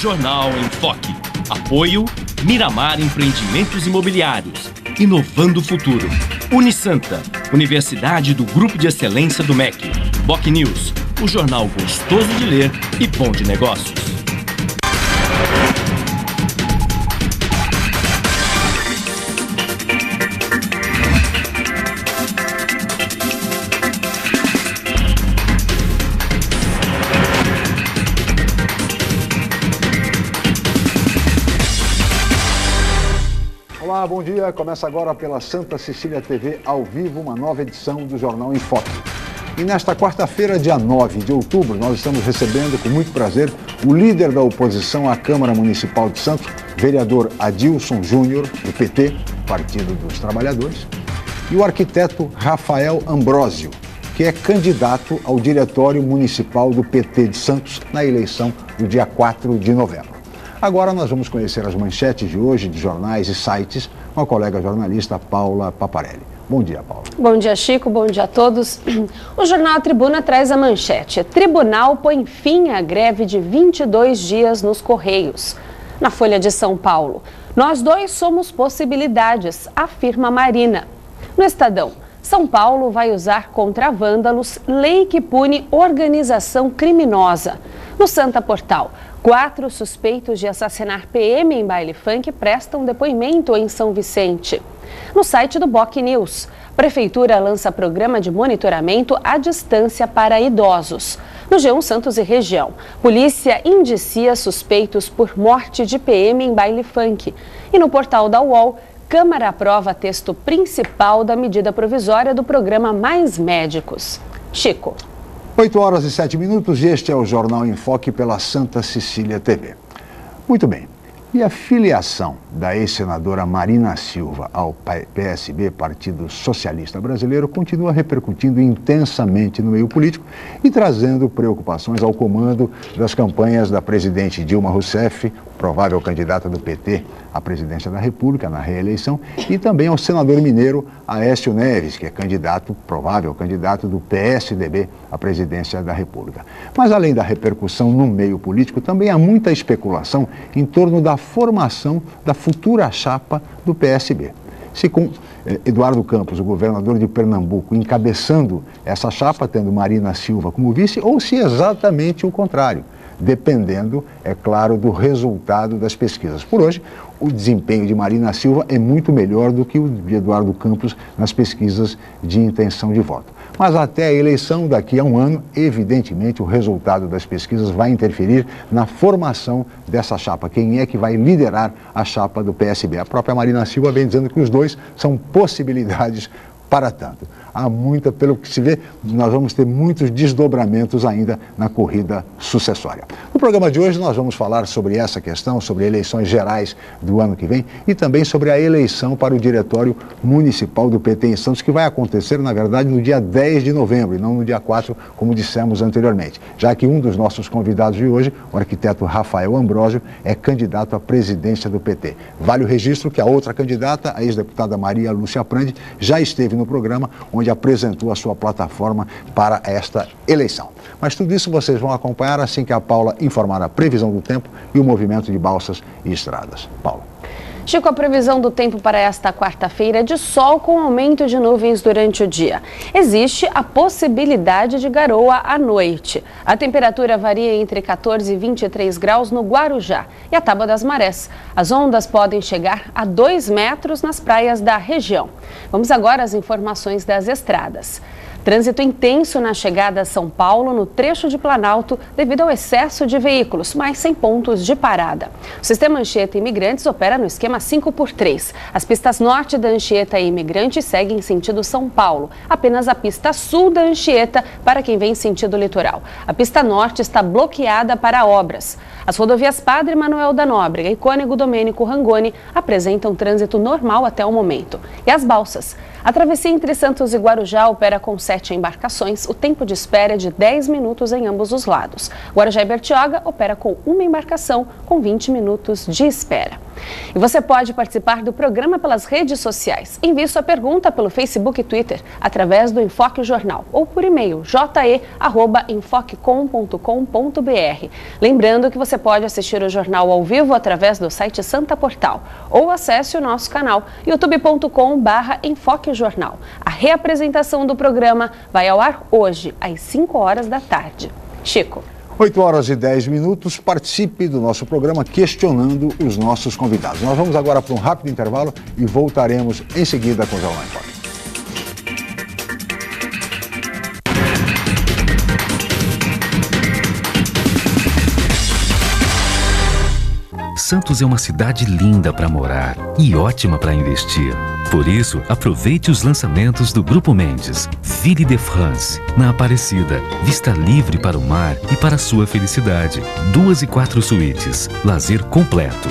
Jornal em Foque. Apoio Miramar Empreendimentos Imobiliários. Inovando o futuro. Unisanta, Universidade do Grupo de Excelência do MEC. Boc News, o jornal gostoso de ler e bom de negócios. Olá, bom dia. Começa agora pela Santa Cecília TV, ao vivo, uma nova edição do Jornal em Foque. E nesta quarta-feira, dia 9 de outubro, nós estamos recebendo com muito prazer o líder da oposição à Câmara Municipal de Santos, vereador Adilson Júnior, do PT, Partido dos Trabalhadores, e o arquiteto Rafael Ambrósio, que é candidato ao Diretório Municipal do PT de Santos na eleição do dia 4 de novembro. Agora nós vamos conhecer as manchetes de hoje de jornais e sites com a colega jornalista Paula Paparelli. Bom dia, Paula. Bom dia, Chico. Bom dia a todos. O jornal Tribuna traz a manchete. Tribunal põe fim à greve de 22 dias nos Correios. Na Folha de São Paulo, nós dois somos possibilidades, afirma Marina. No Estadão, São Paulo vai usar contra vândalos lei que pune organização criminosa. No Santa Portal, 4 suspeitos de assassinar PM em baile funk prestam depoimento em São Vicente. No site do Boc News, Prefeitura lança programa de monitoramento à distância para idosos. No G1 Santos e região, polícia indicia suspeitos por morte de PM em baile funk. E no portal da UOL, Câmara aprova texto principal da medida provisória do programa Mais Médicos. Chico. 8 horas e 7 minutos e este é o Jornal em Foque pela Santa Cecília TV. Muito bem, e a filiação da ex-senadora Marina Silva ao PSB, Partido Socialista Brasileiro, continua repercutindo intensamente no meio político e trazendo preocupações ao comando das campanhas da presidente Dilma Rousseff, provável candidata do PT à presidência da República na reeleição, e também ao senador mineiro Aécio Neves, que é provável candidato do PSDB à presidência da República. Mas além da repercussão no meio político, também há muita especulação em torno da formação da futura chapa do PSB. Se com Eduardo Campos, o governador de Pernambuco, encabeçando essa chapa, tendo Marina Silva como vice, ou se exatamente o contrário, dependendo, é claro, do resultado das pesquisas. Por hoje, o desempenho de Marina Silva é muito melhor do que o de Eduardo Campos nas pesquisas de intenção de voto. Mas até a eleição, daqui a um ano, evidentemente, o resultado das pesquisas vai interferir na formação dessa chapa. Quem é que vai liderar a chapa do PSB? A própria Marina Silva vem dizendo que os dois são possibilidades para tanto. Há muita, pelo que se vê, nós vamos ter muitos desdobramentos ainda na corrida sucessória. No programa de hoje nós vamos falar sobre essa questão, sobre eleições gerais do ano que vem e também sobre a eleição para o Diretório Municipal do PT em Santos, que vai acontecer, na verdade, no dia 10 de novembro e não no dia 4, como dissemos anteriormente, já que um dos nossos convidados de hoje, o arquiteto Rafael Ambrósio, é candidato à presidência do PT. Vale o registro que a outra candidata, a ex-deputada Maria Lúcia Prandi, já esteve no programa onde apresentou a sua plataforma para esta eleição. Mas tudo isso vocês vão acompanhar assim que a Paula informar a previsão do tempo e o movimento de balsas e estradas. Paula. Chico, a previsão do tempo para esta quarta-feira é de sol com aumento de nuvens durante o dia. Existe a possibilidade de garoa à noite. A temperatura varia entre 14 e 23 graus no Guarujá e a Tábua das Marés. As ondas podem chegar a 2 metros nas praias da região. Vamos agora às informações das estradas. Trânsito intenso na chegada a São Paulo, no trecho de Planalto, devido ao excesso de veículos, mas sem pontos de parada. O sistema Anchieta Imigrantes opera no esquema 5x3. As pistas norte da Anchieta e Imigrantes seguem em sentido São Paulo. Apenas a pista sul da Anchieta para quem vem em sentido litoral. A pista norte está bloqueada para obras. As rodovias Padre Manuel da Nóbrega e Cônego Domênico Rangoni apresentam trânsito normal até o momento. E as balsas? A travessia entre Santos e Guarujá opera com 7 embarcações. O tempo de espera é de 10 minutos em ambos os lados. Guarujá e Bertioga opera com uma embarcação com 20 minutos de espera. E você pode participar do programa pelas redes sociais. Envie sua pergunta pelo Facebook e Twitter, através do Enfoque Jornal, ou por e-mail je@enfoquecom.com.br. Lembrando que você pode assistir o jornal ao vivo através do site Santa Portal, ou acesse o nosso canal youtube.com/enfoquejornal. A reapresentação do programa vai ao ar hoje, às 5 horas da tarde. Chico. 8 horas e 10 minutos, participe do nosso programa questionando os nossos convidados. Nós vamos agora para um rápido intervalo e voltaremos em seguida com o Jornal em Foque. Santos é uma cidade linda para morar e ótima para investir. Por isso, aproveite os lançamentos do Grupo Mendes. Ville de France, na Aparecida. Vista livre para o mar e para a sua felicidade. 2 e 4 suítes. Lazer completo.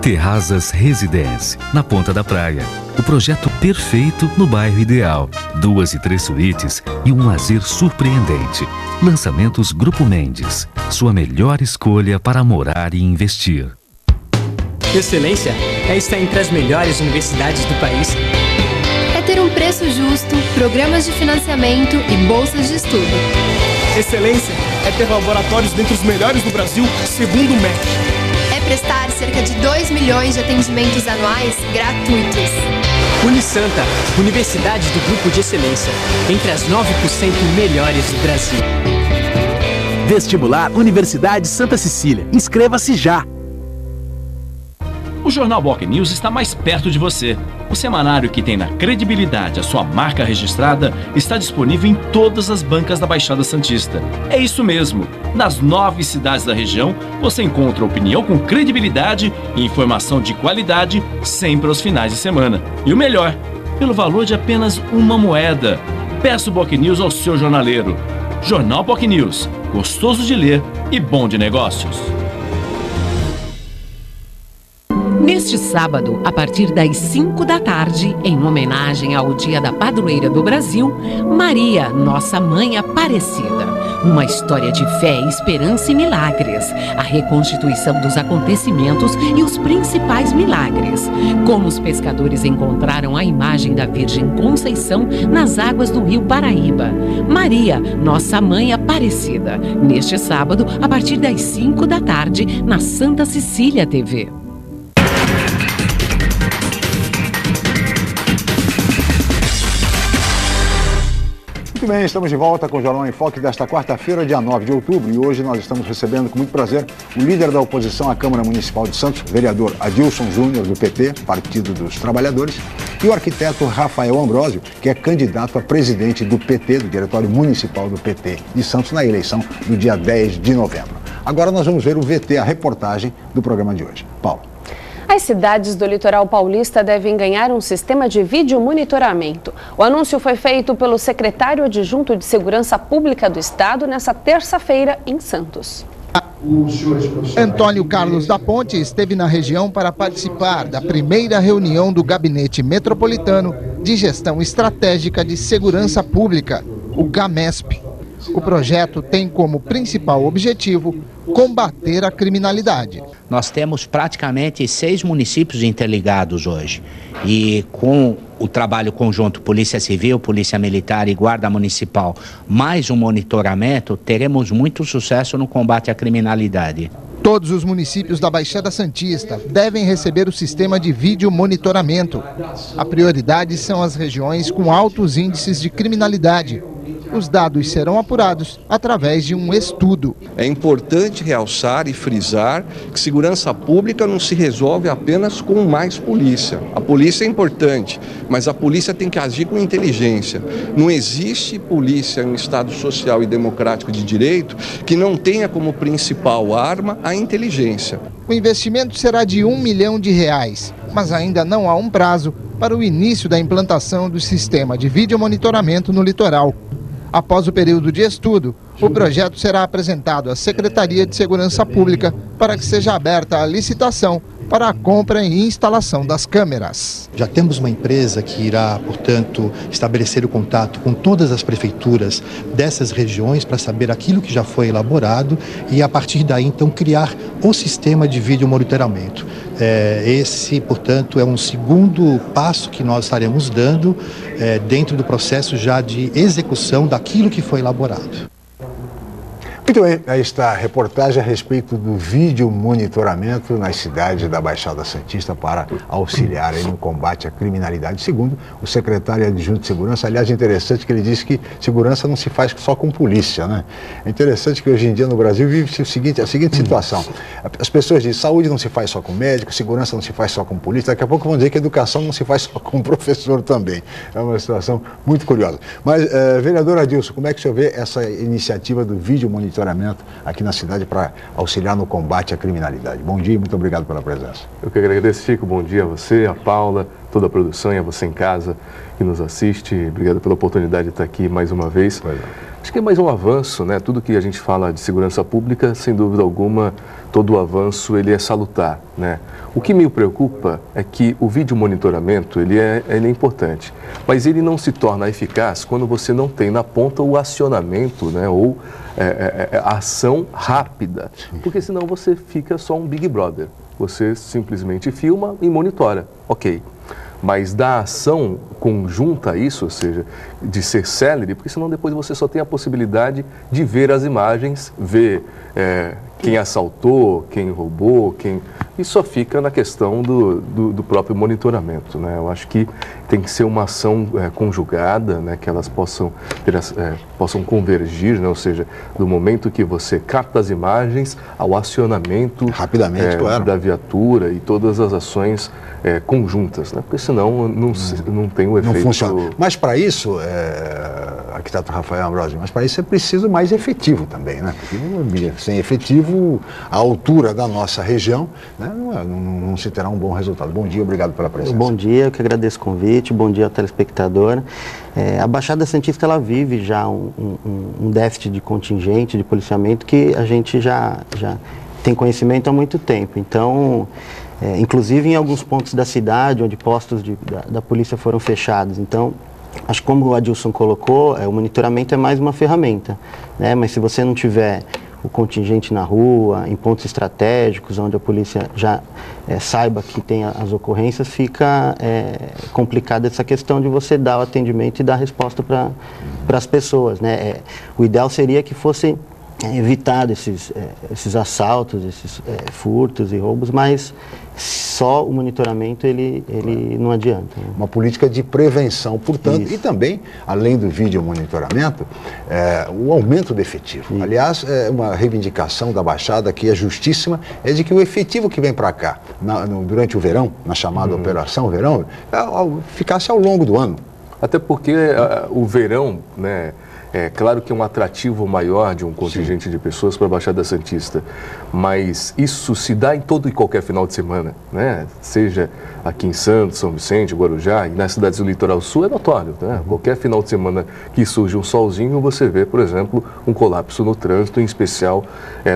Terrazas Residence, na Ponta da Praia. O projeto perfeito no bairro ideal. 2 e 3 suítes e um lazer surpreendente. Lançamentos Grupo Mendes. Sua melhor escolha para morar e investir. Excelência é estar entre as melhores universidades do país. É ter um preço justo, programas de financiamento e bolsas de estudo. Excelência é ter laboratórios dentre os melhores do Brasil, segundo o MEC. É prestar cerca de 2 milhões de atendimentos anuais gratuitos. Unisanta, Universidade do Grupo de Excelência, entre as 9% melhores do Brasil. Vestibular Universidade Santa Cecília. Inscreva-se já! O Jornal Boc News está mais perto de você. O semanário que tem na credibilidade a sua marca registrada está disponível em todas as bancas da Baixada Santista. É isso mesmo. Nas 9 cidades da região, você encontra opinião com credibilidade e informação de qualidade sempre aos finais de semana. E o melhor, pelo valor de apenas uma moeda. Peça o Boc News ao seu jornaleiro. Jornal Boc News. Gostoso de ler e bom de negócios. Neste sábado, a partir das 5 da tarde, em homenagem ao Dia da Padroeira do Brasil, Maria, Nossa Mãe Aparecida. Uma história de fé, esperança e milagres. A reconstituição dos acontecimentos e os principais milagres. Como os pescadores encontraram a imagem da Virgem Conceição nas águas do Rio Paraíba. Maria, Nossa Mãe Aparecida. Neste sábado, a partir das 5 da tarde, na Santa Cecília TV. Muito bem, estamos de volta com o Jornal em Foque desta quarta-feira, dia 9 de outubro, e hoje nós estamos recebendo com muito prazer o líder da oposição à Câmara Municipal de Santos, vereador Adilson Júnior, do PT, Partido dos Trabalhadores, e o arquiteto Rafael Ambrósio, que é candidato a presidente do PT, do Diretório Municipal do PT de Santos, na eleição do dia 10 de novembro. Agora nós vamos ver o VT, a reportagem do programa de hoje. Paulo. As cidades do litoral paulista devem ganhar um sistema de vídeo monitoramento. O anúncio foi feito pelo secretário adjunto de Segurança Pública do Estado nesta terça-feira em Santos. Antônio Carlos da Ponte esteve na região para participar da primeira reunião do Gabinete Metropolitano de Gestão Estratégica de Segurança Pública, o GAMESP. O projeto tem como principal objetivo combater a criminalidade. Nós temos praticamente 6 municípios interligados hoje e com o trabalho conjunto Polícia Civil, Polícia Militar e Guarda Municipal, mais um monitoramento, teremos muito sucesso no combate à criminalidade. Todos os municípios da Baixada Santista devem receber o sistema de vídeo monitoramento. A prioridade são as regiões com altos índices de criminalidade. Os dados serão apurados através de um estudo. É importante realçar e frisar que segurança pública não se resolve apenas com mais polícia. A polícia é importante, mas a polícia tem que agir com inteligência. Não existe polícia em um Estado social e democrático de direito que não tenha como principal arma a inteligência. O investimento será de R$1 milhão, mas ainda não há um prazo para o início da implantação do sistema de vídeo monitoramento no litoral. Após o período de estudo, o projeto será apresentado à Secretaria de Segurança Pública para que seja aberta a licitação para a compra e instalação das câmeras. Já temos uma empresa que irá, portanto, estabelecer o contato com todas as prefeituras dessas regiões para saber aquilo que já foi elaborado e, a partir daí, então, criar o sistema de vídeo monitoramento. Esse, portanto, é um segundo passo que nós estaremos dando dentro do processo já de execução daquilo que foi elaborado. Muito bem, aí está a reportagem a respeito do vídeo monitoramento nas cidades da Baixada Santista para auxiliar aí no combate à criminalidade, segundo o secretário adjunto de Segurança. Aliás, é interessante que ele disse que segurança não se faz só com polícia, né? É interessante que hoje em dia no Brasil vive a seguinte situação. As pessoas dizem, saúde não se faz só com médico, segurança não se faz só com polícia, daqui a pouco vão dizer que educação não se faz só com professor também. É uma situação muito curiosa. Mas, vereador Adilson, como é que o senhor vê essa iniciativa do vídeo monitoramento aqui na cidade para auxiliar no combate à criminalidade? Bom dia e muito obrigado pela presença. Eu que agradeço, Chico. Bom dia a você, a Paula, toda a produção e a você em casa que nos assiste. Obrigado pela oportunidade de estar aqui mais uma vez. Acho que é mais um avanço, né? Tudo que a gente fala de segurança pública, sem dúvida alguma, todo o avanço ele é salutar, né? O que me preocupa é que o vídeo monitoramento ele é importante, mas ele não se torna eficaz quando você não tem na ponta o acionamento, né? Ou a ação rápida, porque senão você fica só um Big Brother. Você simplesmente filma e monitora, ok. Mas da ação conjunta a isso, ou seja, de ser célere, porque senão depois você só tem a possibilidade de ver as imagens, ver quem assaltou, quem roubou, e só fica na questão do próprio monitoramento, né? Eu acho que tem que ser uma ação conjugada, né? Que elas possam convergir, né? Ou seja, do momento que você capta as imagens ao acionamento rapidamente, claro, da viatura e todas as ações conjuntas, né? Porque senão não tem o efeito. Não funciona. Mas para isso, arquiteto Rafael Ambrosio, mas para isso é preciso mais efetivo também, né? Porque sem efetivo, a altura da nossa região, né, não se terá um bom resultado. Bom dia, obrigado pela presença. Bom dia, eu que agradeço o convite, bom dia ao telespectador. A Baixada Santista, ela vive já um déficit de contingente, de policiamento, que a gente já tem conhecimento há muito tempo. Então, inclusive em alguns pontos da cidade, onde postos da polícia foram fechados. Então, acho que como o Adilson colocou, o monitoramento é mais uma ferramenta, né? Mas se você não tiver o contingente na rua, em pontos estratégicos, onde a polícia já saiba que tem as ocorrências, fica complicada essa questão de você dar o atendimento e dar a resposta para as pessoas, né? O ideal seria que fosse evitado esses assaltos, esses furtos e roubos, mas só o monitoramento ele não adianta, né? Uma política de prevenção, portanto, isso. E também, além do vídeo monitoramento, o aumento do efetivo. Isso. Aliás, uma reivindicação da Baixada que é justíssima, é de que o efetivo que vem para cá durante o verão, na chamada Operação Verão, ficasse ao longo do ano. Até porque o verão, né? Claro que é um atrativo maior de um contingente de pessoas para a Baixada Santista, mas isso se dá em todo e qualquer final de semana, né? Seja aqui em Santos, São Vicente, Guarujá, e nas cidades do Litoral Sul é notório, né? Qualquer final de semana que surge um solzinho, você vê, por exemplo, um colapso no trânsito, em especial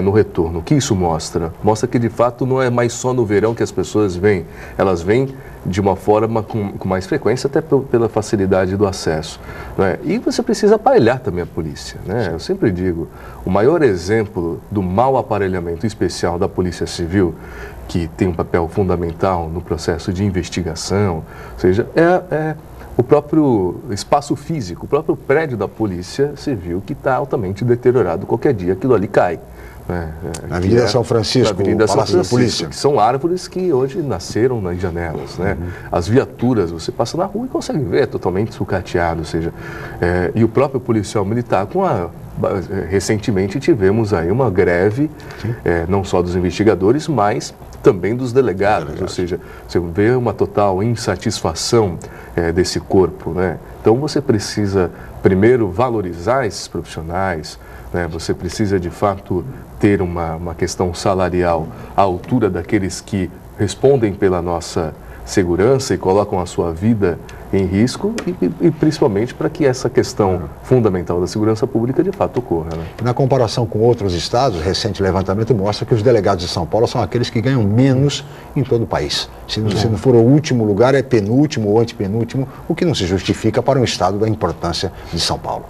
no retorno. O que isso mostra? Mostra que, de fato, não é mais só no verão que as pessoas vêm, elas vêm de uma forma com mais frequência, até pela facilidade do acesso, né? E você precisa aparelhar também a polícia, né? Eu sempre digo, o maior exemplo do mau aparelhamento especial da Polícia Civil, que tem um papel fundamental no processo de investigação, ou seja, o próprio espaço físico, o próprio prédio da Polícia Civil, que está altamente deteriorado. Qualquer dia aquilo ali cai. Na Avenida São Francisco, Avenida o Palácio da Polícia. Que são árvores que hoje nasceram nas janelas, né? As viaturas, você passa na rua e consegue ver, totalmente sucateado, ou seja, e o próprio policial militar, recentemente tivemos aí uma greve, não só dos investigadores, mas também dos delegados, ou seja, você vê uma total insatisfação desse corpo, né? Então você precisa primeiro valorizar esses profissionais, né? Você precisa de fato ter uma questão salarial à altura daqueles que respondem pela nossa segurança e colocam a sua vida em risco e principalmente para que essa questão fundamental da segurança pública de fato ocorra. Né? Na comparação com outros estados, o recente levantamento mostra que os delegados de São Paulo são aqueles que ganham menos em todo o país. Se não for o último lugar, é penúltimo ou antepenúltimo, o que não se justifica para um estado da importância de São Paulo.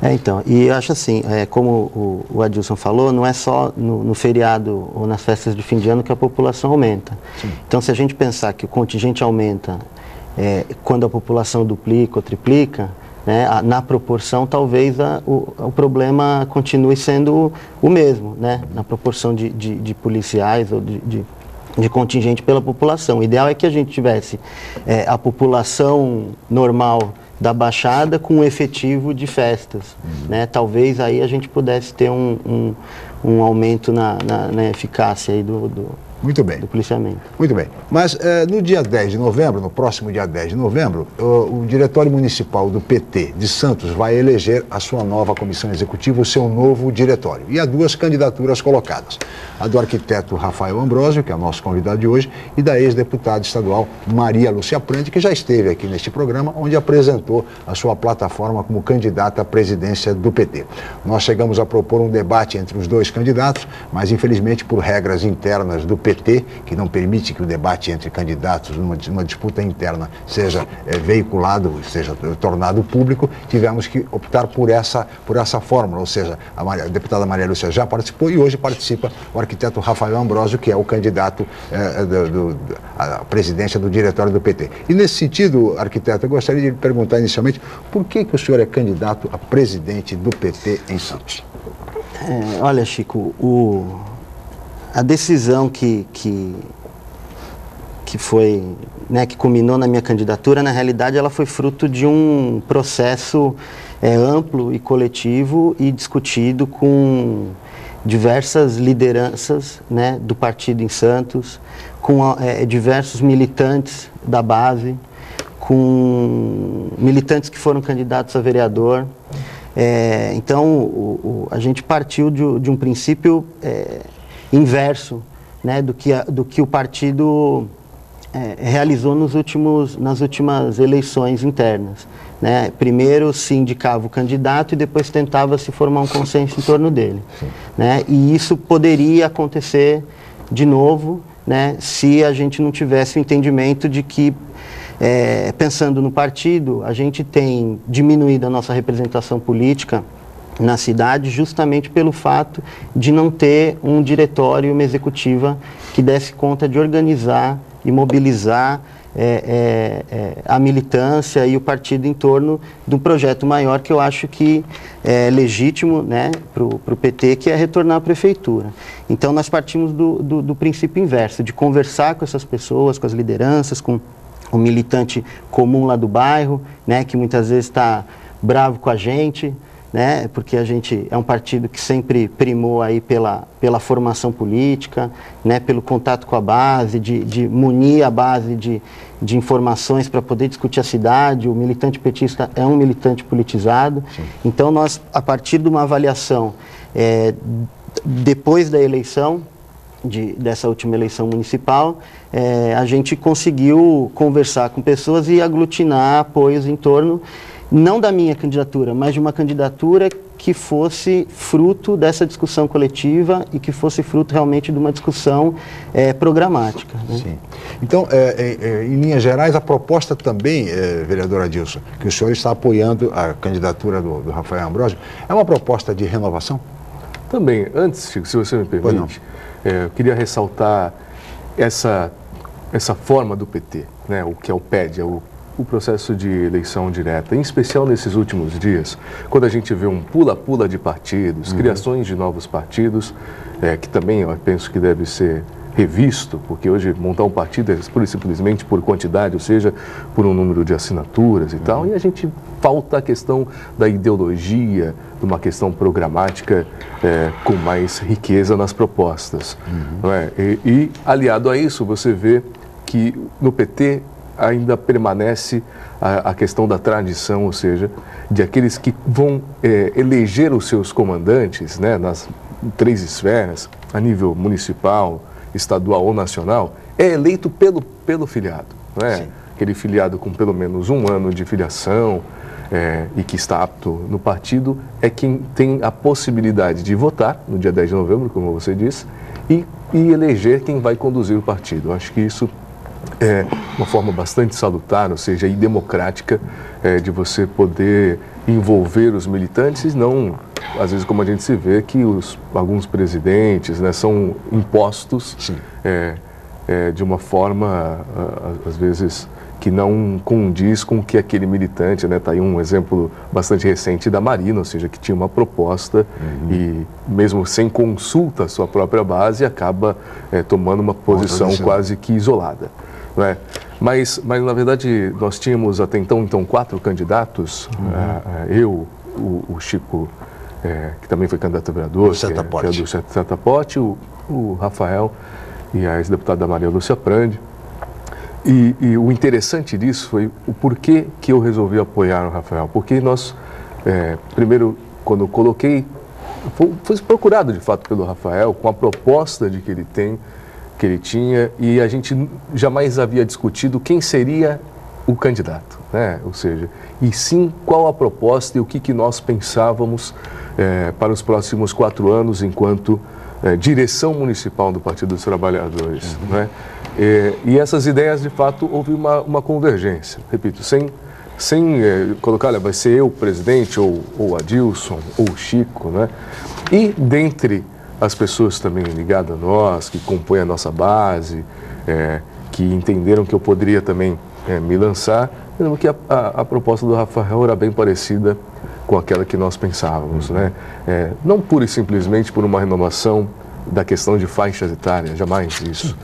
Então, e eu acho assim, como o Adilson falou, não é só no feriado ou nas festas de fim de ano que a população aumenta. Sim. Então, se a gente pensar que o contingente aumenta quando a população duplica ou triplica, né, na proporção, talvez o problema continue sendo o mesmo, né, na proporção de policiais ou de contingente pela população. O ideal é que a gente tivesse a população normal da Baixada com um efetivo de festas, né? Talvez aí a gente pudesse ter um aumento na eficácia aí do policiamento. Muito bem. Mas no dia 10 de novembro, no próximo dia 10 de novembro, o Diretório Municipal do PT de Santos vai eleger a sua nova comissão executiva, o seu novo diretório. E há duas candidaturas colocadas. A do arquiteto Rafael Ambrosio, que é o nosso convidado de hoje, e da ex-deputada estadual Maria Lúcia Prandi, que já esteve aqui neste programa, onde apresentou a sua plataforma como candidata à presidência do PT. Nós chegamos a propor um debate entre os dois candidatos, mas infelizmente por regras internas do PT, que não permite que o debate entre candidatos numa disputa interna seja veiculado, seja tornado público, tivemos que optar por essa fórmula, ou seja, a deputada Maria Lúcia já participou e hoje participa o arquiteto Rafael Ambrosio, que é o candidato à presidência do diretório do PT. E nesse sentido, arquiteto, eu gostaria de lhe perguntar inicialmente, por que o senhor é candidato a presidente do PT em Santos? Olha, Chico, a decisão que foi, né, que culminou na minha candidatura, na realidade ela foi fruto de um processo amplo e coletivo e discutido com diversas lideranças, né, do partido em Santos, com diversos militantes da base, com militantes que foram candidatos a vereador. Então, a gente partiu de um princípio inverso, né, do que o partido realizou nas últimas eleições internas. Né? Primeiro se indicava o candidato e depois tentava se formar um consenso em torno dele. Né? E isso poderia acontecer de novo, né, se a gente não tivesse o entendimento de que, pensando no partido, a gente tem diminuído a nossa representação política na cidade justamente pelo fato de não ter um diretório, uma executiva que desse conta de organizar e mobilizar a militância e o partido em torno de um projeto maior que eu acho que é legítimo, né, para o PT, que é retornar à prefeitura. Então nós partimos do princípio inverso, de conversar com essas pessoas, com as lideranças, com o militante comum lá do bairro, né, que muitas vezes está bravo com a gente, né, porque a gente é um partido que sempre primou aí pela formação política, né, pelo contato com a base, de munir a base de informações para poder discutir a cidade. O militante petista é um militante politizado. Sim. Então nós, a partir de uma avaliação depois da eleição, dessa última eleição municipal, a gente conseguiu conversar com pessoas e aglutinar apoios em torno não da minha candidatura, mas de uma candidatura que fosse fruto dessa discussão coletiva e que fosse fruto realmente de uma discussão programática. Né? Sim. Então, em linhas gerais, a proposta também, vereador Adilson, que o senhor está apoiando a candidatura do Rafael Ambrosio, é uma proposta de renovação? Também. Antes, Chico, se você me permite, eu queria ressaltar essa forma do PT, né, o que é o PED, o processo de eleição direta, em especial nesses últimos dias, quando a gente vê um pula-pula de partidos, criações de novos partidos, que também eu penso que deve ser revisto, porque hoje montar um partido é pura e simplesmente por quantidade, ou seja, por um número de assinaturas e tal, e a gente falta a questão da ideologia, de uma questão programática com mais riqueza nas propostas. Não é? E aliado a isso, você vê que no PT ainda permanece a questão da tradição, ou seja, de aqueles que vão eleger os seus comandantes, né, nas 3 esferas, a nível municipal, estadual ou nacional, é eleito pelo filiado, não é? aquele filiado com pelo menos 1 ano de filiação e que está apto no partido, é quem tem a possibilidade de votar no dia 10 de novembro, como você disse, e eleger quem vai conduzir o partido. Eu acho que isso é uma forma bastante salutar, ou seja, e democrática, de você poder envolver os militantes, não, às vezes, como a gente se vê, que alguns presidentes, né, são impostos de uma forma, às vezes, que não condiz com o que aquele militante, né? Está aí um exemplo bastante recente da Marina, ou seja, que tinha uma proposta e, mesmo sem consulta à sua própria base, acaba tomando uma posição quase que isolada. Né? Mas, na verdade, nós tínhamos até então 4 candidatos, eu, o Chico, que também foi candidato a vereador, que é do Setaporte, o Rafael e a ex-deputada Maria Lúcia Prandi. E o interessante disso foi o porquê que eu resolvi apoiar o Rafael. Porque nós, primeiro, quando eu coloquei, foi procurado de fato pelo Rafael, com a proposta que ele tinha, e a gente jamais havia discutido quem seria o candidato, né? Ou seja, e sim qual a proposta e o que nós pensávamos para os próximos 4 anos enquanto direção municipal do Partido dos Trabalhadores, né? E essas ideias, de fato, houve uma convergência, repito, sem colocar, olha, vai ser eu o presidente, ou Adilson, ou o Chico, né? E dentre as pessoas também ligadas a nós, que compõem a nossa base, que entenderam que eu poderia também me lançar, lembro que a proposta do Rafael era bem parecida com aquela que nós pensávamos, né? Não pura e simplesmente por uma renovação da questão de faixas etárias, jamais isso.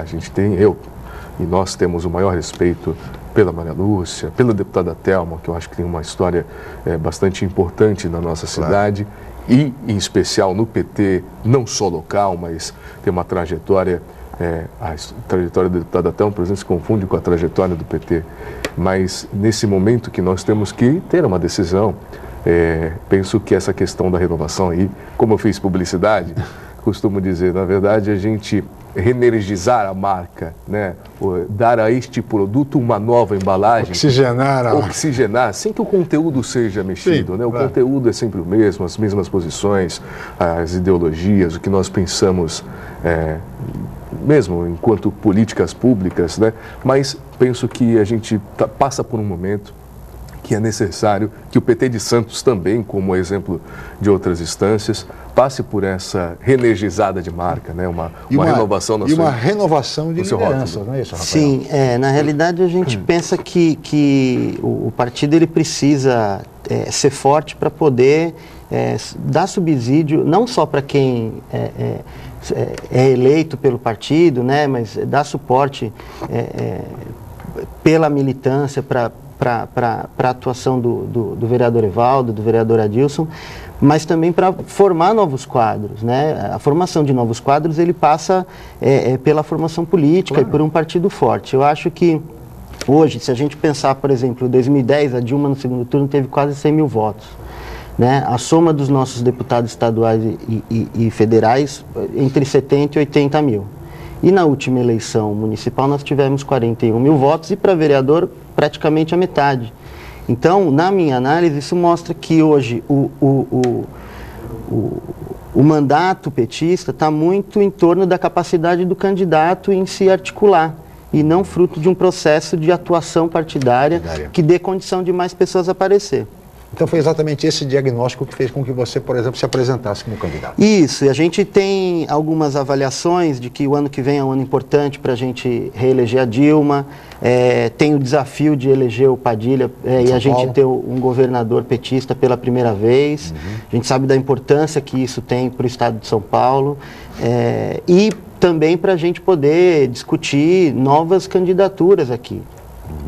A gente tem, e nós temos o maior respeito pela Maria Lúcia, pela deputada Thelma, que eu acho que tem uma história bastante importante na nossa cidade, e em especial no PT, não só local, mas tem uma trajetória, a trajetória da deputada Thelma, por exemplo, se confunde com a trajetória do PT, mas nesse momento que nós temos que ter uma decisão, penso que essa questão da renovação aí, como eu fiz publicidade, costumo dizer, na verdade, a gente reenergizar a marca, né? Dar a este produto uma nova embalagem. Oxigenar, sem que o conteúdo seja mexido. Sim, né? O conteúdo é sempre o mesmo, as mesmas posições, as ideologias, o que nós pensamos, mesmo enquanto políticas públicas, né? Mas penso que a gente passa por um momento que é necessário que o PT de Santos também, como exemplo de outras instâncias, passe por essa reenergizada de marca, né? Uma renovação na sua... E uma renovação de liderança, não é isso, Rafael? Sim, na realidade a gente pensa que o partido ele precisa ser forte para poder dar subsídio, não só para quem é eleito pelo partido, né? Mas dar suporte pela militância, para a atuação do vereador Evaldo, do vereador Adilson, mas também para formar novos quadros, né? A formação de novos quadros, ele passa pela formação política e por um partido forte. Eu acho que hoje, se a gente pensar, por exemplo, em 2010, a Dilma no segundo turno teve quase 100 mil votos, né? A soma dos nossos deputados estaduais e federais, entre 70 e 80 mil. E na última eleição municipal nós tivemos 41 mil votos e para vereador praticamente a metade. Então, na minha análise, isso mostra que hoje o mandato petista está muito em torno da capacidade do candidato em se articular e não fruto de um processo de atuação partidária que dê condição de mais pessoas aparecer. Então foi exatamente esse diagnóstico que fez com que você, por exemplo, se apresentasse como candidato. Isso, e a gente tem algumas avaliações de que o ano que vem é um ano importante para a gente reeleger a Dilma, tem o desafio de eleger o Padilha e a gente ter um governador petista pela primeira vez. A gente sabe da importância que isso tem para o estado de São Paulo e também para a gente poder discutir novas candidaturas aqui.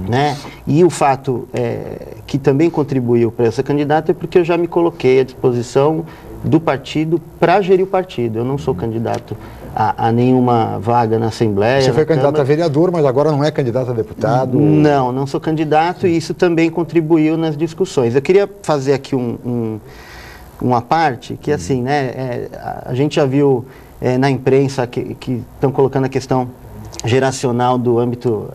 Né? E o fato que também contribuiu para essa candidata é porque eu já me coloquei à disposição do partido para gerir o partido. Eu não sou candidato a nenhuma vaga na Assembleia. Você foi candidato a vereador, mas agora não é candidato a deputado? Não sou candidato e isso também contribuiu nas discussões. Eu queria fazer aqui uma parte que assim, né, a gente já viu na imprensa que estão colocando a questão geracional do âmbito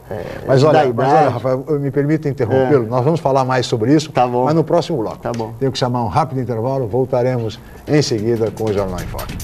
mas olha, da idade. Rafael, me permita interrompê-lo, nós vamos falar mais sobre isso, mas no próximo bloco. Tá bom. Tenho que chamar um rápido intervalo, voltaremos em seguida com o Jornal em Foque.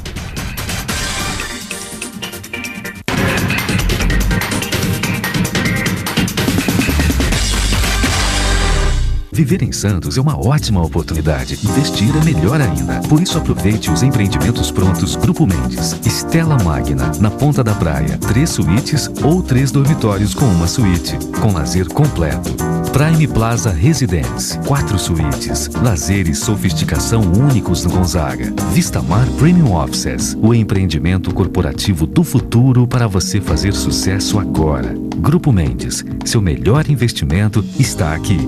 Viver em Santos é uma ótima oportunidade. Investir é melhor ainda. Por isso aproveite os empreendimentos prontos Grupo Mendes. Stella Magna, na Ponta da Praia. 3 suítes ou 3 dormitórios com uma suíte. Com lazer completo. Prime Plaza Residence. 4 suítes. Lazer e sofisticação únicos no Gonzaga. Vistamar Premium Offices. O empreendimento corporativo do futuro para você fazer sucesso agora. Grupo Mendes. Seu melhor investimento está aqui.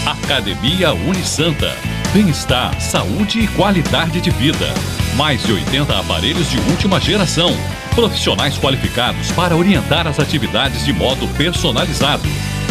Academia Unisanta. Bem-estar, saúde e qualidade de vida. Mais de 80 aparelhos de última geração. Profissionais qualificados para orientar as atividades de modo personalizado.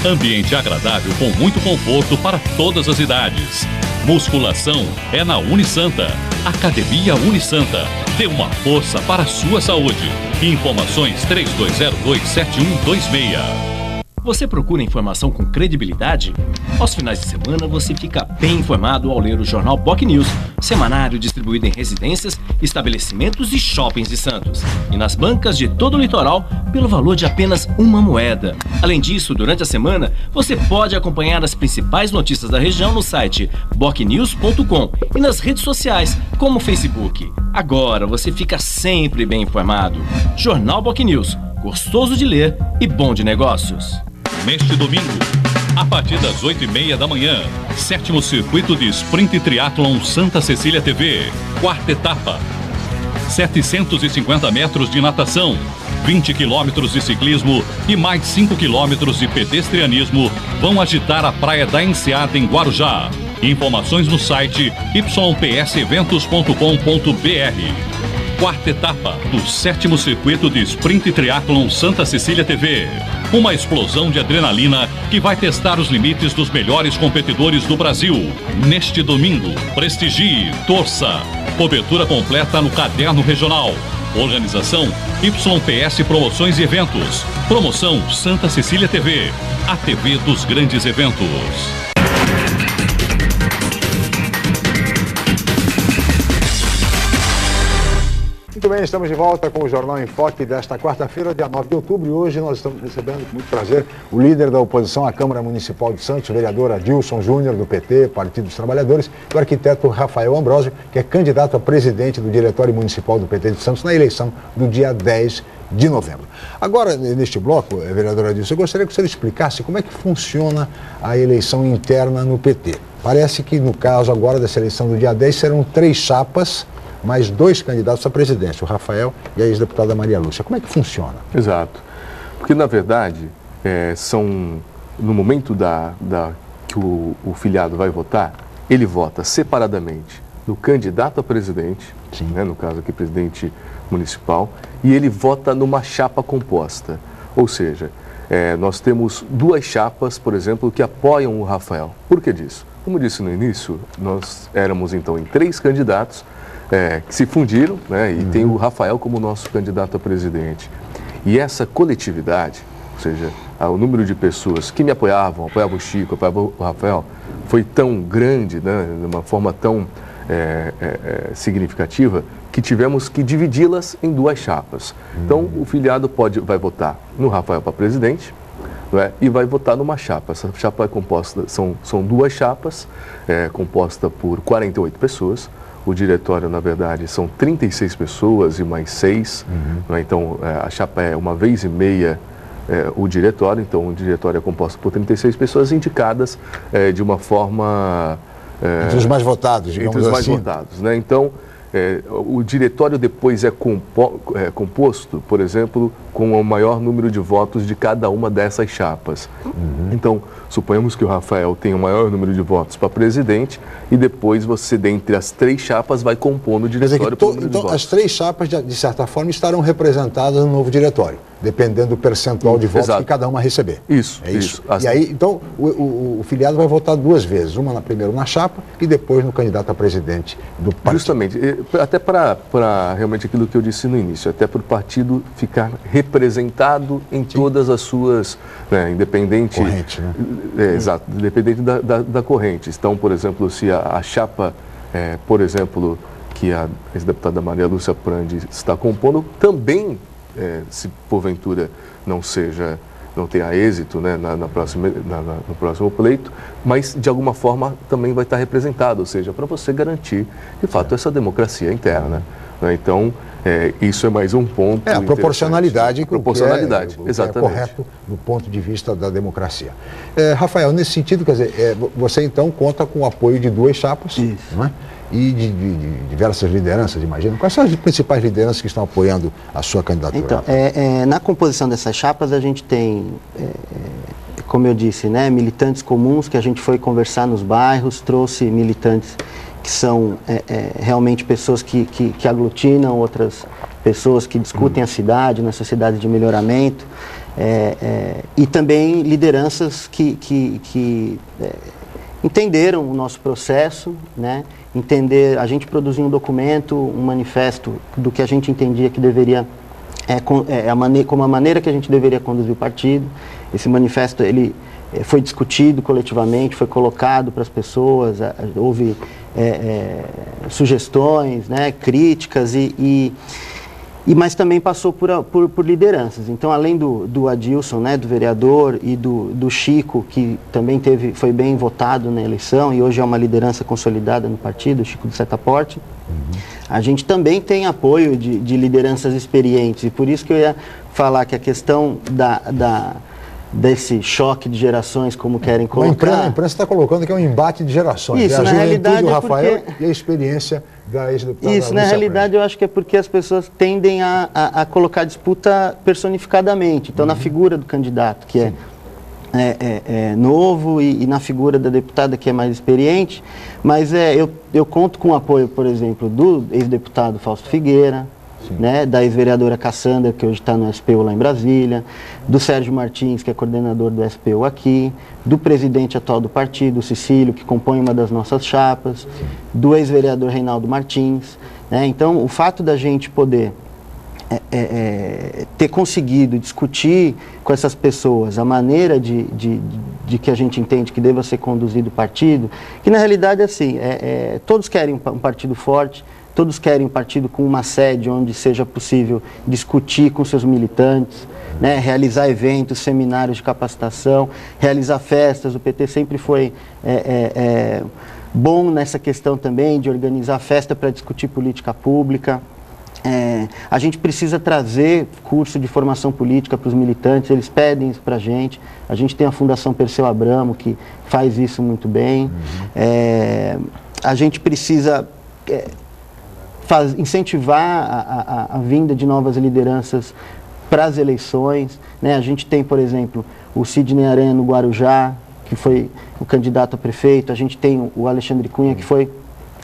Ambiente agradável com muito conforto para todas as idades. Musculação é na Unisanta. Academia Unisanta. Dê uma força para a sua saúde. Informações 3202-7126. Você procura informação com credibilidade? Aos finais de semana você fica bem informado ao ler o jornal BOC News, semanário distribuído em residências, estabelecimentos e shoppings de Santos. E nas bancas de todo o litoral, pelo valor de apenas uma moeda. Além disso, durante a semana, você pode acompanhar as principais notícias da região no site bocnews.com e nas redes sociais, como o Facebook. Agora você fica sempre bem informado. Jornal BOC News, gostoso de ler e bom de negócios. Neste domingo, a partir das 8h30 da manhã, 7º Circuito de Sprint Triathlon Santa Cecília TV, 4ª etapa. 750 metros de natação, 20 quilômetros de ciclismo e mais 5 quilômetros de pedestrianismo vão agitar a Praia da Enseada em Guarujá. Informações no site ypseventos.com.br. 4ª etapa do 7º Circuito de Sprint Triathlon Santa Cecília TV. Uma explosão de adrenalina que vai testar os limites dos melhores competidores do Brasil. Neste domingo, prestigie, torça. Cobertura completa no Caderno Regional. Organização YPS Promoções e Eventos. Promoção Santa Cecília TV. A TV dos grandes eventos. Muito bem, estamos de volta com o Jornal em Foque desta quarta-feira, dia 9 de outubro, e hoje nós estamos recebendo com muito prazer o líder da oposição à Câmara Municipal de Santos, o vereador Adilson Júnior, do PT, Partido dos Trabalhadores, e o arquiteto Rafael Ambrosio, que é candidato a presidente do Diretório Municipal do PT de Santos na eleição do dia 10 de novembro. Agora, neste bloco, vereador Adilson, eu gostaria que o senhor explicasse como é que funciona a eleição interna no PT. Parece que, no caso agora dessa eleição do dia 10, serão 3 chapas, mais 2 candidatos à presidência, o Rafael e a ex-deputada Maria Lúcia. Como é que funciona? Exato. Porque, na verdade, no momento que o filiado vai votar, ele vota separadamente no candidato a presidente, né, no caso aqui, presidente municipal, e ele vota numa chapa composta. Ou seja, nós temos 2 chapas, por exemplo, que apoiam o Rafael. Por que disso? Como disse no início, nós éramos, então, em 3 candidatos, que se fundiram, né, e tem o Rafael como nosso candidato a presidente. E essa coletividade, ou seja, o número de pessoas que me apoiavam o Chico, apoiavam o Rafael, foi tão grande, né, de uma forma tão significativa, que tivemos que dividi-las em 2 chapas. Então, o filiado vai votar no Rafael para presidente, né, e vai votar numa chapa. Essa chapa é composta, são 2 chapas, composta por 48 pessoas. O diretório, na verdade, são 36 pessoas e mais 6. Né? Então, a chapa é uma vez e meia o diretório. Então, o diretório é composto por 36 pessoas indicadas de uma forma... entre os mais votados, digamos assim. Entre os mais votados, né? Então, o diretório depois é composto, por exemplo, com o maior número de votos de cada uma dessas chapas. Então, suponhamos que o Rafael tem o maior número de votos para presidente e depois você, dentre as 3 chapas, vai compondo o diretório. Então, as 3 chapas, de certa forma, estarão representadas no novo diretório. dependendo do percentual de votos que cada uma receber. Isso. É isso. E aí, então, o filiado vai votar duas vezes, uma primeiro na chapa e depois no candidato a presidente do partido. Justamente, até para realmente aquilo que eu disse no início, até para o partido ficar representado em todas as suas, né, independente... Corrente, né? Exato, independente da corrente. Então, por exemplo, se a chapa, por exemplo, que a ex-deputada Maria Lúcia Prandi está compondo, também, se porventura não tenha êxito, né, no próximo pleito, mas de alguma forma também vai estar representado, ou seja, para você garantir, de fato, essa democracia interna. Né? Então, isso é mais um ponto. A proporcionalidade. Proporcionalidade, exatamente. É correto do ponto de vista da democracia. Rafael, nesse sentido, quer dizer, você então conta com o apoio de duas chapas, não é? E de diversas lideranças, imagino. Quais são as principais lideranças que estão apoiando a sua candidatura? Então, na composição dessas chapas, a gente tem, como eu disse, né, militantes comuns que a gente foi conversar nos bairros, trouxe militantes que são realmente pessoas que aglutinam outras pessoas que discutem a cidade, na sociedade de melhoramento, e também lideranças que entenderam o nosso processo, né? A gente produziu um documento, um manifesto do que a gente entendia que deveria, como a maneira que a gente deveria conduzir o partido. Esse manifesto, ele foi discutido coletivamente, foi colocado para as pessoas, houve sugestões, né, críticas mas também passou por lideranças. Então, além do Adilson, né, do vereador, e do Chico, que também foi bem votado na eleição e hoje é uma liderança consolidada no partido, o Chico do Setaporte, a gente também tem apoio de lideranças experientes. E por isso que eu ia falar que a questão desse choque de gerações, como querem colocar... A imprensa está colocando que é um embate de gerações. Isso, na realidade, o Rafael e a experiência da ex-deputada. Isso, na realidade, eu acho que é porque as pessoas tendem a colocar disputa personificadamente. Então, na figura do candidato, que é novo, e na figura da deputada, que é mais experiente, mas eu conto com o apoio, por exemplo, do ex-deputado Fausto Figueira, né, da ex-vereadora Cassandra, que hoje está no SPU lá em Brasília, do Sérgio Martins, que é coordenador do SPU aqui, do presidente atual do partido, Cecílio, que compõe uma das nossas chapas, do ex-vereador Reinaldo Martins, né? Então, o fato da gente poder ter conseguido discutir com essas pessoas a maneira de que a gente entende que deva ser conduzido o partido, que na realidade é assim, todos querem um partido forte, todos querem um partido com uma sede onde seja possível discutir com seus militantes, né, realizar eventos, seminários de capacitação, realizar festas. O PT sempre foi bom nessa questão também de organizar festa para discutir política pública. A gente precisa trazer curso de formação política para os militantes, eles pedem isso para a gente tem a Fundação Perseu Abramo, que faz isso muito bem. A gente precisa incentivar a vinda de novas lideranças para as eleições, né? A gente tem, por exemplo, o Sidney Aranha no Guarujá, que foi o candidato a prefeito. A gente tem o Alexandre Cunha, que foi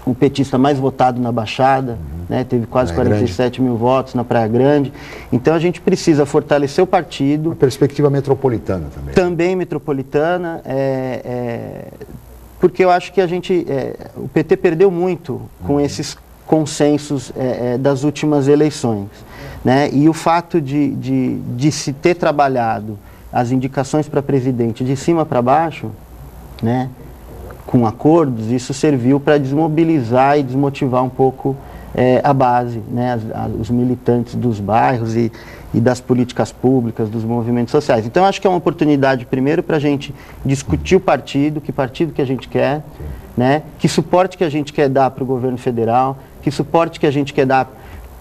o petista mais votado na Baixada, né? Teve quase 47 mil votos na Praia Grande. Então a gente precisa fortalecer o partido. Uma perspectiva metropolitana também. Também metropolitana, porque eu acho que o PT perdeu muito com esses consensos das últimas eleições, né? E o fato de se ter trabalhado as indicações para presidente de cima para baixo, né, com acordos, isso serviu para desmobilizar e desmotivar um pouco a base, né, os militantes dos bairros e das políticas públicas, dos movimentos sociais. Então, acho que é uma oportunidade, primeiro, para a gente discutir o partido, que partido que a gente quer, né, que suporte que a gente quer dar para o governo federal, que suporte que a gente quer dar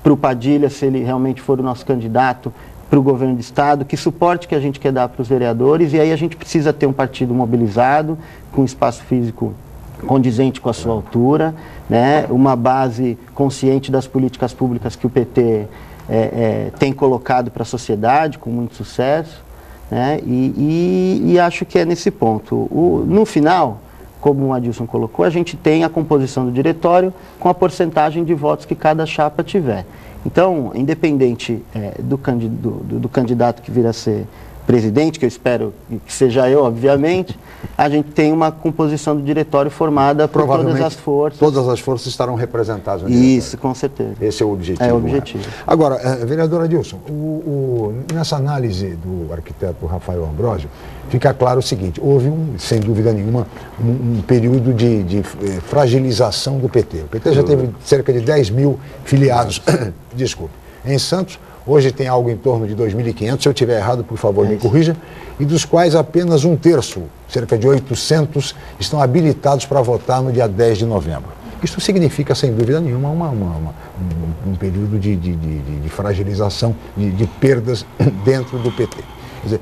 para o Padilha, se ele realmente for o nosso candidato, para o governo do estado, que suporte que a gente quer dar para os vereadores, e aí a gente precisa ter um partido mobilizado, com espaço físico condizente com a sua altura, né, uma base consciente das políticas públicas que o PT tem colocado para a sociedade, com muito sucesso, né, e acho que é nesse ponto. No final, como o Adilson colocou, a gente tem a composição do diretório com a porcentagem de votos que cada chapa tiver. Então, independente do candidato que vir a ser presidente, que eu espero que seja eu, obviamente, a gente tem uma composição do diretório formada por todas as forças. Todas as forças estarão representadas no Isso, com certeza. Esse é o objetivo. É o objetivo. Agora, vereador Adilson, nessa análise do arquiteto Rafael Ambrosio, fica claro o seguinte: houve, sem dúvida nenhuma, um período de fragilização do PT. O PT já teve cerca de 10 mil filiados, desculpe, em Santos. Hoje tem algo em torno de 2.500, se eu estiver errado, por favor, me corrija, e dos quais apenas um terço, cerca de 800, estão habilitados para votar no dia 10 de novembro. Isso significa, sem dúvida nenhuma, um período de fragilização, de perdas dentro do PT. Quer dizer,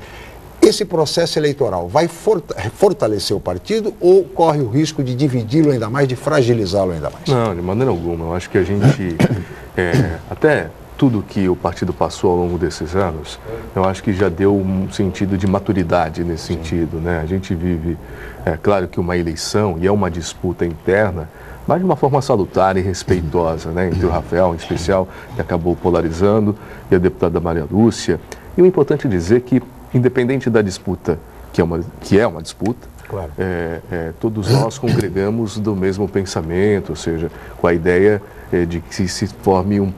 esse processo eleitoral vai fortalecer o partido ou corre o risco de dividi-lo ainda mais, de fragilizá-lo ainda mais? Não, de maneira alguma. Eu acho que a gente, até tudo que o partido passou ao longo desses anos, eu acho que já deu um sentido de maturidade nesse sentido, né? A gente vive, claro que uma eleição e é uma disputa interna, mas de uma forma salutar e respeitosa, né? Entre o Rafael, em especial, que acabou polarizando, e a deputada Maria Lúcia. E o importante é dizer que, independente da disputa, que é uma disputa, claro, todos nós congregamos do mesmo pensamento, ou seja, com a ideia de que se forme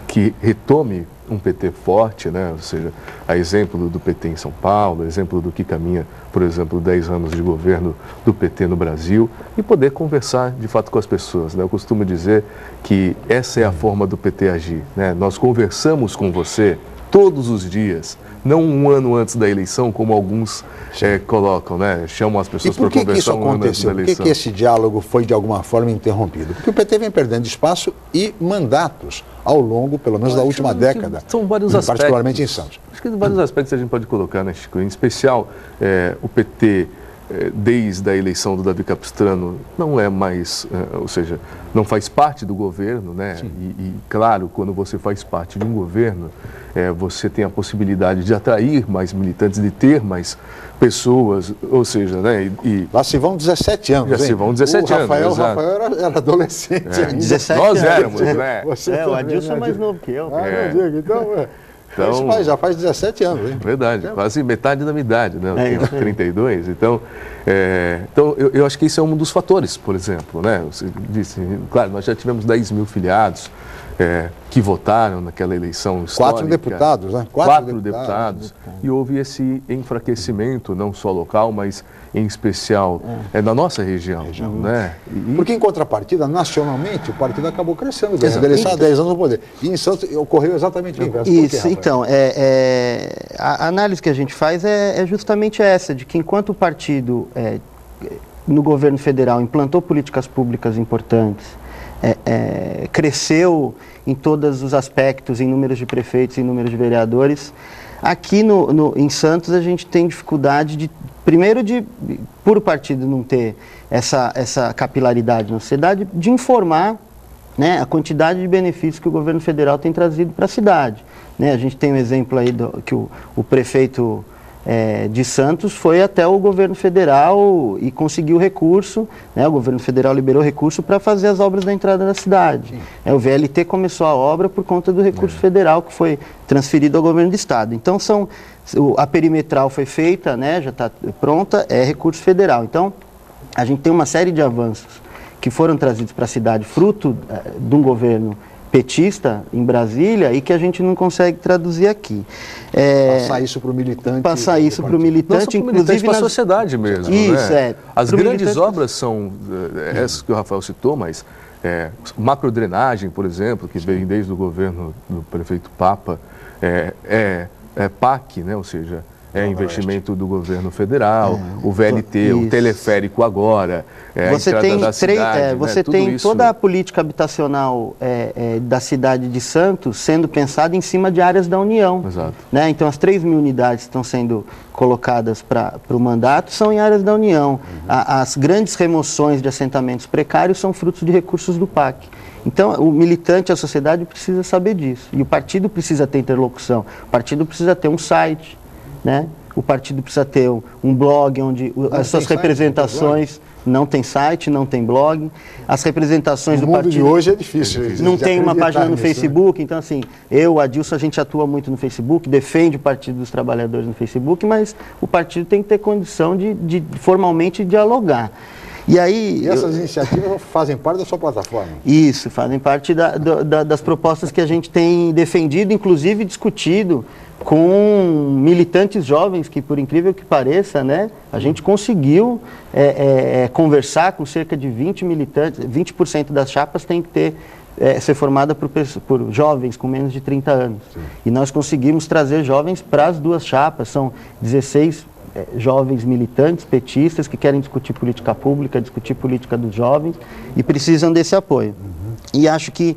que retome um PT forte, né? Ou seja, a exemplo do PT em São Paulo, exemplo do que caminha, por exemplo, 10 anos de governo do PT no Brasil, e poder conversar de fato com as pessoas, né? Eu costumo dizer que essa é a forma do PT agir, né? Nós conversamos com você todos os dias, não um ano antes da eleição, como alguns colocam, né? Chamam as pessoas para conversar um ano antes da eleição. Por que esse diálogo foi, de alguma forma, interrompido? Porque o PT vem perdendo espaço e mandatos ao longo, pelo menos, da última década. São vários aspectos. Particularmente em Santos. Acho que vários aspectos a gente pode colocar, né, Chico? Em especial, o PT, desde a eleição do Davi Capistrano, não é mais, ou seja, não faz parte do governo, né? E, claro, quando você faz parte de um governo, você tem a possibilidade de atrair mais militantes, de ter mais pessoas, ou seja, né? Lá se vão 17 anos, Já se vão 17 anos, O Rafael era adolescente. 17 Nós anos. éramos, né? O Adilson é mais novo que eu. Então, já faz 17 anos, hein? Verdade, quase metade da minha idade, né? Eu tenho 32, então eu acho que isso é um dos fatores, por exemplo, né? Você disse, claro, nós já tivemos 10 mil filiados que votaram naquela eleição histórica. 4 deputados, né? 4 deputados. E houve esse enfraquecimento, não só local, mas em especial na nossa região. Né? Porque, em contrapartida, nacionalmente, o partido acabou crescendo. Ele está há 10 anos no poder. E em Santos ocorreu exatamente o inverso. Isso, então, a análise que a gente faz é justamente essa, de que enquanto o partido, no governo federal, implantou políticas públicas importantes, cresceu em todos os aspectos, em números de prefeitos, em números de vereadores. Aqui em Santos a gente tem dificuldade primeiro por o partido não ter essa capilaridade na sociedade, de informar, né, a quantidade de benefícios que o governo federal tem trazido para a cidade. Né? A gente tem um exemplo aí que o prefeito de Santos foi até o governo federal e conseguiu recurso, né? O governo federal liberou recurso para fazer as obras da entrada da cidade. O VLT começou a obra por conta do recurso federal que foi transferido ao governo do estado. Então a perimetral foi feita, né? Já está pronta, é recurso federal. Então a gente tem uma série de avanços que foram trazidos para a cidade fruto de um governo petista em Brasília e que a gente não consegue traduzir aqui. Passar isso para o militante. Passar isso para o militante, inclusive para a sociedade mesmo. Isso, né? As grandes obras são essas que o Rafael citou, mas macrodrenagem, por exemplo, que vem desde o governo do prefeito Papa, PAC, né? Ou seja, investimento do governo federal, o VLT, o teleférico agora, você a entrada da cidade. Você tem toda a política habitacional da cidade de Santos sendo pensada em cima de áreas da União. Exato. Né? Então, as 3 mil unidades que estão sendo colocadas para o mandato são em áreas da União. As grandes remoções de assentamentos precários são frutos de recursos do PAC. Então, o militante, a sociedade precisa saber disso. E o partido precisa ter interlocução. O partido precisa ter um site, né? O partido precisa ter um blog onde as suas representações não tem site, não tem blog. As representações do partido... O mundo de hoje é difícil. Não tem uma página no Facebook, então assim, eu, Adilson, a gente atua muito no Facebook, defende o Partido dos Trabalhadores no Facebook, mas o partido tem que ter condição de formalmente dialogar. E aí... E essas iniciativas fazem parte da sua plataforma? Isso, fazem parte das propostas que a gente tem defendido, inclusive discutido com militantes jovens, que por incrível que pareça, né, a gente conseguiu conversar com cerca de 20 militantes, 20% das chapas tem que ser formada por jovens com menos de 30 anos. Sim. E nós conseguimos trazer jovens para as duas chapas, são 16 jovens militantes, petistas, que querem discutir política pública, discutir política dos jovens e precisam desse apoio. E acho que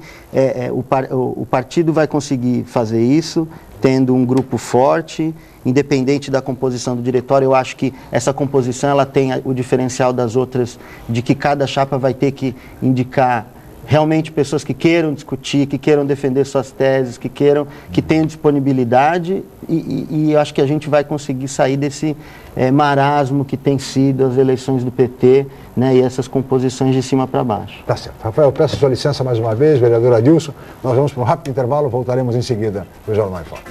o partido vai conseguir fazer isso, tendo um grupo forte, independente da composição do diretório. Eu acho que essa composição ela tem o diferencial das outras, de que cada chapa vai ter que indicar realmente pessoas que queiram discutir, que queiram defender suas teses, que tenham disponibilidade, e acho que a gente vai conseguir sair desse marasmo que tem sido as eleições do PT, né, e essas composições de cima para baixo. Tá certo. Rafael, peço sua licença mais uma vez, vereador Adilson. Nós vamos para um rápido intervalo, voltaremos em seguida no Jornal em Foco.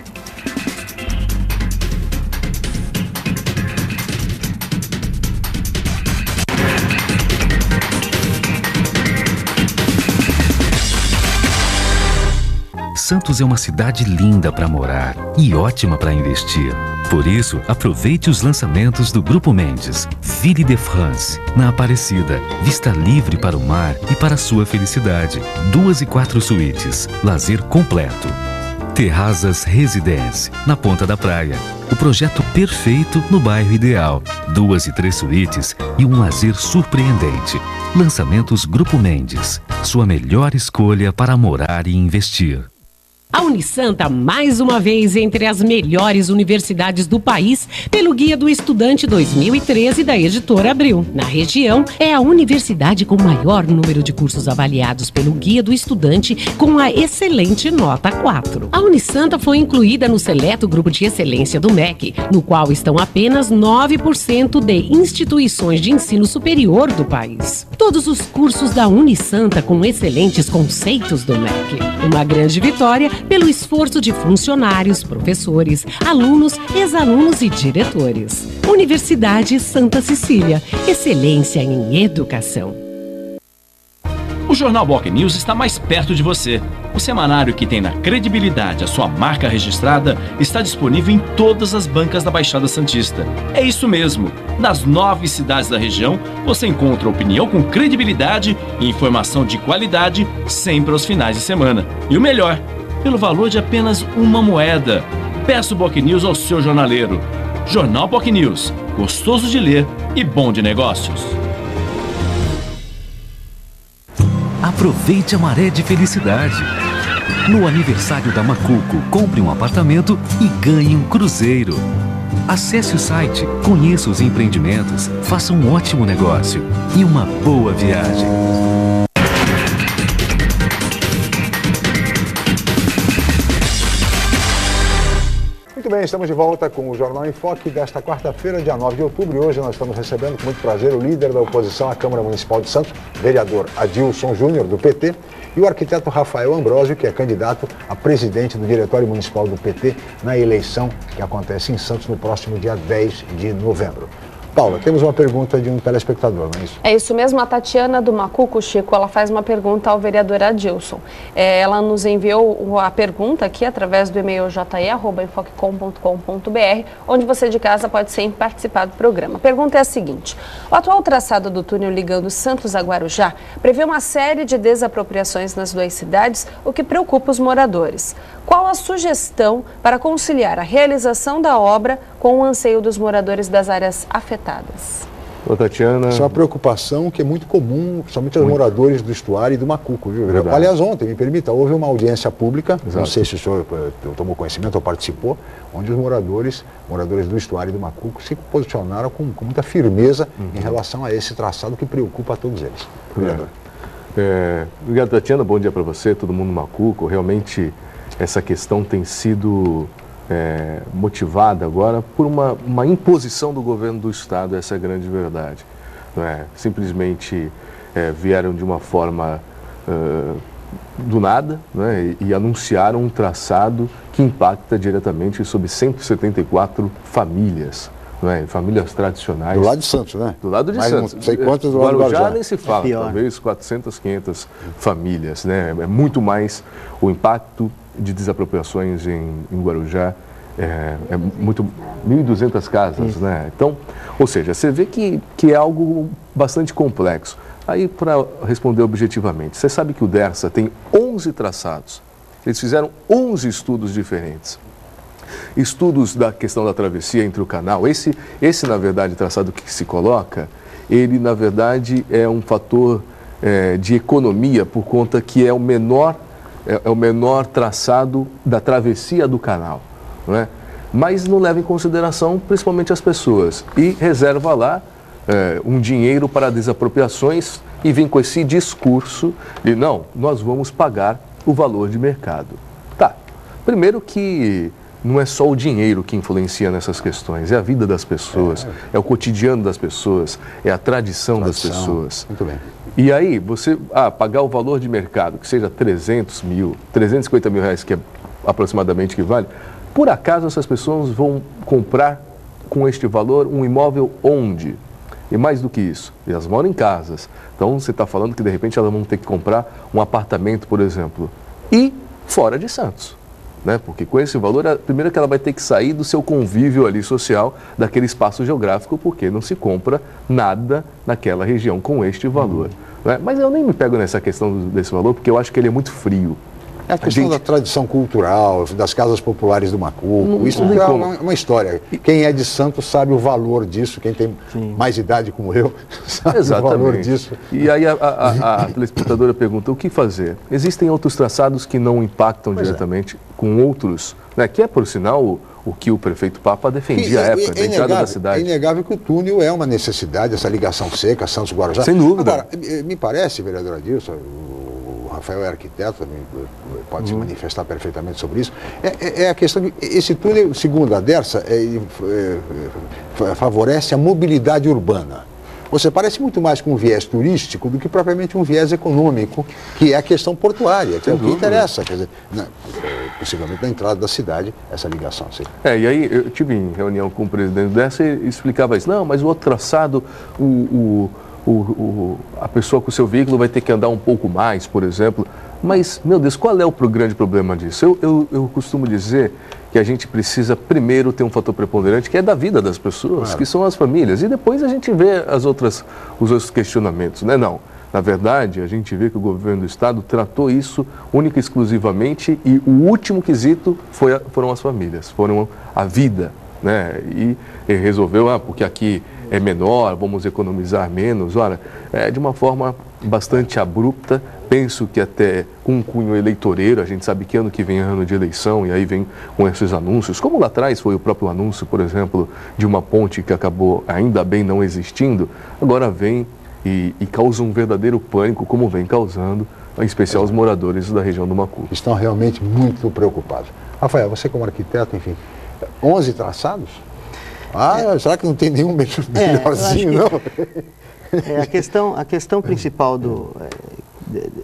Santos é uma cidade linda para morar e ótima para investir. Por isso, aproveite os lançamentos do Grupo Mendes. Ville de France, na Aparecida. Vista livre para o mar e para a sua felicidade. 2 e 4 suítes. Lazer completo. Terrazas Residence, na Ponta da Praia. O projeto perfeito no bairro ideal. 2 e 3 suítes e um lazer surpreendente. Lançamentos Grupo Mendes. Sua melhor escolha para morar e investir. A Unisanta, mais uma vez, entre as melhores universidades do país, pelo Guia do Estudante 2013 da Editora Abril. Na região, é a universidade com maior número de cursos avaliados pelo Guia do Estudante, com a excelente nota 4. A Unisanta foi incluída no seleto grupo de excelência do MEC, no qual estão apenas 9% de instituições de ensino superior do país. Todos os cursos da Unisanta com excelentes conceitos do MEC. Uma grande vitória pelo esforço de funcionários, professores, alunos, ex-alunos e diretores. Universidade Santa Cecília, excelência em educação. O Jornal Boc News está mais perto de você. O semanário que tem na credibilidade a sua marca registrada está disponível em todas as bancas da Baixada Santista. É isso mesmo. Nas 9 cidades da região, você encontra opinião com credibilidade e informação de qualidade sempre aos finais de semana. E o melhor, pelo valor de apenas uma moeda. Peça o Boc News ao seu jornaleiro. Jornal Boc News, gostoso de ler e bom de negócios. Aproveite a maré de felicidade. No aniversário da Macuco, compre um apartamento e ganhe um cruzeiro. Acesse o site, conheça os empreendimentos, faça um ótimo negócio e uma boa viagem. Muito bem, estamos de volta com o Jornal em Foque desta quarta-feira, dia 9 de outubro. E hoje nós estamos recebendo com muito prazer o líder da oposição à Câmara Municipal de Santos, vereador Adilson Júnior, do PT, e o arquiteto Rafael Ambrosio, que é candidato a presidente do Diretório Municipal do PT na eleição que acontece em Santos no próximo dia 10 de novembro. Paula, temos uma pergunta de um telespectador, não é isso? É isso mesmo, a Tatiana do Macuco, Chico, ela faz uma pergunta ao vereador Adilson. Ela nos enviou a pergunta aqui através do e-mail je@enfoquecom.com.br, onde você de casa pode sempre participar do programa. A pergunta é a seguinte: o atual traçado do túnel ligando Santos a Guarujá prevê uma série de desapropriações nas duas cidades, o que preocupa os moradores. Qual a sugestão para conciliar a realização da obra com o anseio dos moradores das áreas afetadas? Ô, Tatiana... Isso é uma preocupação que é muito comum, principalmente aos moradores do estuário e do Macuco, viu? Verdade. Aliás, ontem, me permita, houve uma audiência pública, Exato. Não sei se o senhor tomou conhecimento ou participou, onde os moradores do estuário e do Macuco se posicionaram com muita firmeza em relação a esse traçado que preocupa a todos eles. Obrigado, Tatiana, bom dia para você, todo mundo no Macuco. Realmente, essa questão tem sido motivada agora por uma imposição do governo do Estado, essa é a grande verdade. não é? Simplesmente vieram de uma forma do nada, né? E anunciaram um traçado que impacta diretamente sobre 174 famílias. Não é? Famílias tradicionais. Do lado de Santos, né? Do lado de Santos. Não sei quantas do lado do Guarujá nem se fala, talvez 400, 500 famílias, né? É muito mais o impacto de desapropriações em Guarujá, é muito 1.200 casas, né? Então, ou seja, você vê que é algo bastante complexo. Aí, para responder objetivamente, você sabe que o DERSA tem 11 traçados. Eles fizeram 11 estudos diferentes. Estudos da questão da travessia entre o canal. Esse na verdade, traçado que se coloca, ele, na verdade, é um fator de economia, por conta que é o menor traçado da travessia do canal, não é? Mas não leva em consideração, principalmente, as pessoas. E reserva lá um dinheiro para desapropriações e vem com esse discurso de, não, nós vamos pagar o valor de mercado. Tá, primeiro que não é só o dinheiro que influencia nessas questões, é a vida das pessoas, é o cotidiano das pessoas, é a tradição das pessoas. Muito bem. E aí, você pagar o valor de mercado, que seja 300 mil, 350 mil reais, que é aproximadamente que vale, por acaso essas pessoas vão comprar com este valor um imóvel onde? E mais do que isso, elas moram em casas. Então, você está falando que, de repente, elas vão ter que comprar um apartamento, por exemplo, e fora de Santos. Né? Porque com esse valor, primeiro que ela vai ter que sair do seu convívio ali social, daquele espaço geográfico, porque não se compra nada naquela região com este valor. Né? Mas eu nem me pego nessa questão desse valor, porque eu acho que ele é muito frio. É a questão da tradição cultural, das casas populares do Macuco, isso é uma história. Quem é de Santos sabe o valor disso, quem tem mais idade como eu sabe o valor disso. E aí a telespectadora pergunta, o que fazer? Existem outros traçados que não impactam diretamente com outros, né? Que é, por sinal, o que o prefeito Papa defendia à época, da entrada da cidade. É inegável que o túnel é uma necessidade, essa ligação seca, Santos-Guarujá. Sem dúvida. Agora, me parece, vereador Adilson, o Rafael é arquiteto, também pode se manifestar perfeitamente sobre isso, é a questão de, esse túnel, segundo a DERSA, favorece a mobilidade urbana. Você parece muito mais com um viés turístico do que propriamente um viés econômico, que é a questão portuária, que é o que interessa, quer dizer, possivelmente na entrada da cidade, essa ligação. Sim. E aí eu tive em reunião com o presidente dessa e explicava isso, não, mas o outro traçado, a pessoa com o seu veículo vai ter que andar um pouco mais, por exemplo. Mas, meu Deus, qual é o grande problema disso? Eu costumo dizer que a gente precisa primeiro ter um fator preponderante, que é da vida das pessoas, que são as famílias. E depois a gente vê os outros questionamentos, né? Não. Na verdade, a gente vê que o governo do estado tratou isso única e exclusivamente, e o último quesito foram as famílias, foram a vida, né? E resolveu, porque aqui é menor, vamos economizar menos. Olha, de uma forma bastante abrupta, penso que até com um cunho eleitoreiro, a gente sabe que ano que vem é ano de eleição, e aí vem com esses anúncios, como lá atrás foi o próprio anúncio, por exemplo, de uma ponte que acabou ainda bem não existindo, agora vem e causa um verdadeiro pânico, como vem causando, em especial os moradores da região do Macuco. Estão realmente muito preocupados. Rafael, você como arquiteto, enfim, 11 traçados? Será que não tem nenhum melhorzinho, não? A questão principal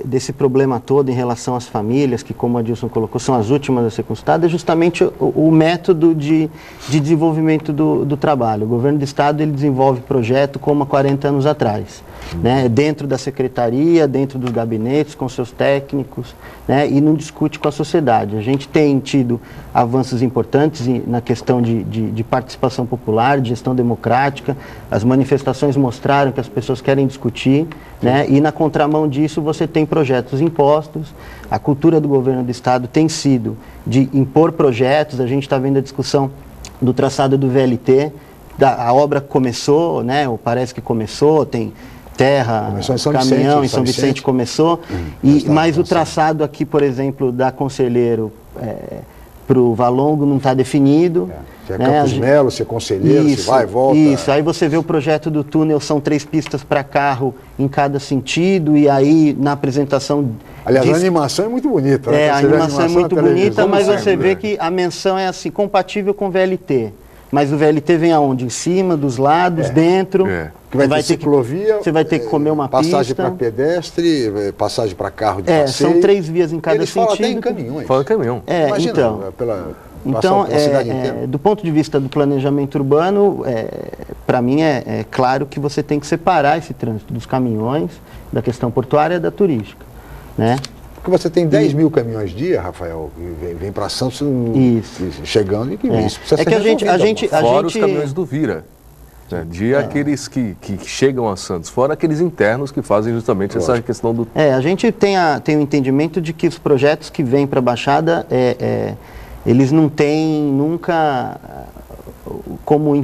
desse problema todo em relação às famílias, que, como a Adilson colocou, são as últimas a ser consultadas, é justamente o método de desenvolvimento do trabalho. O governo do estado ele desenvolve projeto como há 40 anos atrás, né? Dentro da secretaria, dentro dos gabinetes, com seus técnicos, né? E não discute com a sociedade. A gente tem tido avanços importantes na questão de participação popular, de gestão democrática. As manifestações mostraram que as pessoas querem discutir, né? E na contramão disso você tem projetos impostos. A cultura do governo do estado tem sido de impor projetos. A gente está vendo a discussão do traçado do VLT. A obra começou, né? Ou parece que começou, tem terra, caminhão, em São Vicente começou, mas o traçado aqui, por exemplo, da Conselheiro para o Valongo não está definido. Se é Campos Melo, se é Conselheiro, se vai e volta. Isso, aí você vê o projeto do túnel, são 3 pistas para carro em cada sentido, e aí na apresentação... Aliás, a animação é muito bonita. A animação é muito bonita, mas você vê que a menção é assim, compatível com VLT. Mas o VLT vem aonde? Em cima, dos lados, dentro. Que vai ter ciclovia, você vai ter que comer uma passagem pista. para pedestre, passagem para carro de passeio. São 3 vias em cada sentido. Fala até em caminhões. Fala em caminhão. Imagina, então, do ponto de vista do planejamento urbano, para mim é claro que você tem que separar esse trânsito dos caminhões, da questão portuária e da turística, né? Porque você tem 10 mil caminhões dia, Rafael, que vem para Santos chegando e que isso precisa ser a gente fora os caminhões do Vira. Aqueles que chegam a Santos, fora aqueles internos que fazem justamente essa questão do... a gente tem o entendimento de que os projetos que vêm para a Baixada, eles não têm nunca como